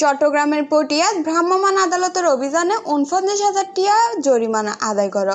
চট্টগ্রামের পটিয়ায় ভ্রাম্যমাণ আদালতের অভিযানে ৪৯,০০০ টিয়া জরিমানা আদায় করা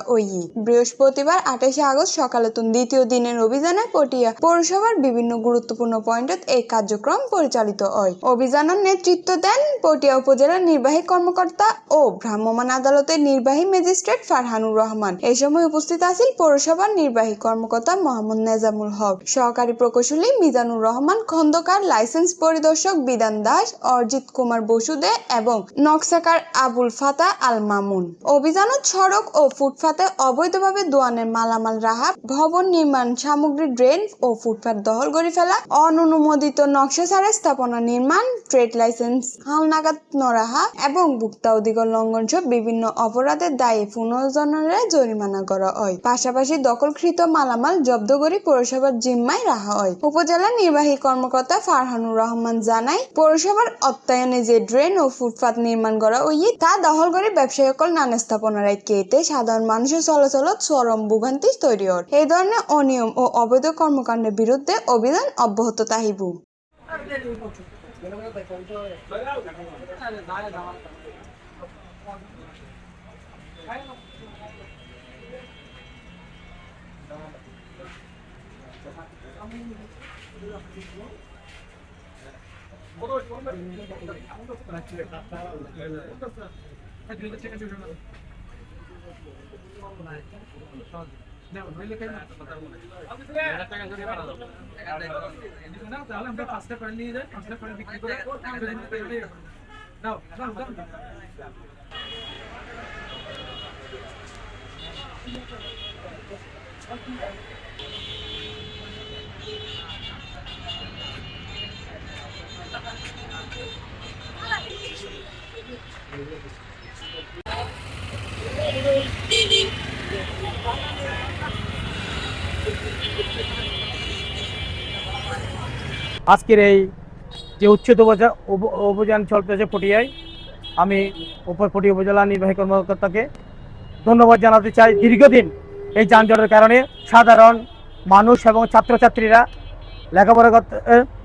বৃহস্পতিবার ২৮ আগস্ট সকালে দ্বিতীয় দিনের অভিযানে পটিয়া পৌরসভার বিভিন্ন গুরুত্বপূর্ণ পয়েন্টত এই কার্যক্রম পরিচালিত হয়। অভিযানের নেতৃত্ব দেন পটিয়া উপজেলার নির্বাহী কর্মকর্তা ও ভ্রাম্যমাণ আদালতের নির্বাহী ম্যাজিস্ট্রেট ফারহানুর রহমান। এই সময় উপস্থিত আছেন পৌরসভার নির্বাহী কর্মকর্তা মোহাম্মদ নেজামুল হক, সহকারী প্রকৌশলী মিজানুর রহমান খন্দকার, লাইসেন্স পরিদর্শক বিধান দাস, অর্জিত কুমার বসুদে এবং নকশাকার আবুল ফাতা আল মামুন। অভিযানত সড়ক ও ফুটপাতে অবৈধভাবে দোয়ানের মালামাল রাখা, ভবন নির্মাণ সামগ্রী, ড্রেন ও ফুটপাত দখল করে ফেলা, অননুমোদিত নকশা ছাড়া স্থাপনা নির্মাণ, ট্রেড লাইসেন্স হালনাগাদ নরাহা এবং ভোক্তা অধিকার লঙ্ঘন সহ বিভিন্ন অপরাধের দায়ে ১৫ জনের জরিমানা করা হয়। পাশাপাশি দখলকৃত মালামাল জব্দ করে পৌরসভার জিম্মায় রাখা হয়। উপজেলা নির্বাহী কর্মকর্তা ফারহানুর রহমান জানায়, পৌরসভার অর্থায়নে যে ড্রেন ও ফুটপাত নির্মাণ করা হইয়ে তা দখল করে ব্যবসায়ীসকল নানা স্থাপনা রাখে, এতে সাধারণ মানুষের চলাচলত চরম ভোগান্তি তৈরি হয়। এই ধরনের অনিয়ম ও অবৈধ কর্মকাণ্ডের বিরুদ্ধে অভিযান অব্যাহত থাকিব। আজকের এই যে উচ্ছেদ অভিযান চলতেছে পটিয়ায়, আমি পটিয়া উপজেলা নির্বাহী কর্মকর্তাকে ধন্যবাদ জানাতে চাই। দীর্ঘদিন এই যানজটের কারণে সাধারণ মানুষ এবং ছাত্রছাত্রীরা লেখাপড়া করতে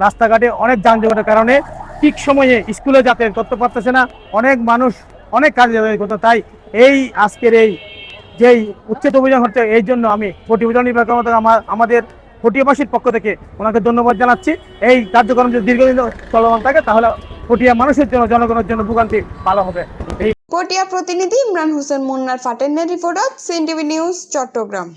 রাস্তাঘাটে অনেক যানজটের কারণে ঠিক সময়ে স্কুলে যাতায়াত করতে পারতেছে না, অনেক মানুষ অনেক কাজে যাতায়াত করতে। তাই এই আজকের এই যেই উচ্ছেদ অভিযান হচ্ছে, এই জন্য আমি পটিয়া উপজেলা নির্বাহী কর্মকর্তা আমাদের পটিয়াবাসীর পক্ষ থেকে ওনাকে ধন্যবাদ জানাচ্ছি। এই কার্যক্রম যদি দীর্ঘদিন চলমান থাকে তাহলে পটিয়া মানুষের জন্য, জনগণের জন্য ভোগান্তি ভালো হবে। পটিয়া প্রতিনিধি ইমরান হোসেন মুন্নার ফাটেনের রিপোর্ট, সিএনটিভি নিউজ, চট্টগ্রাম।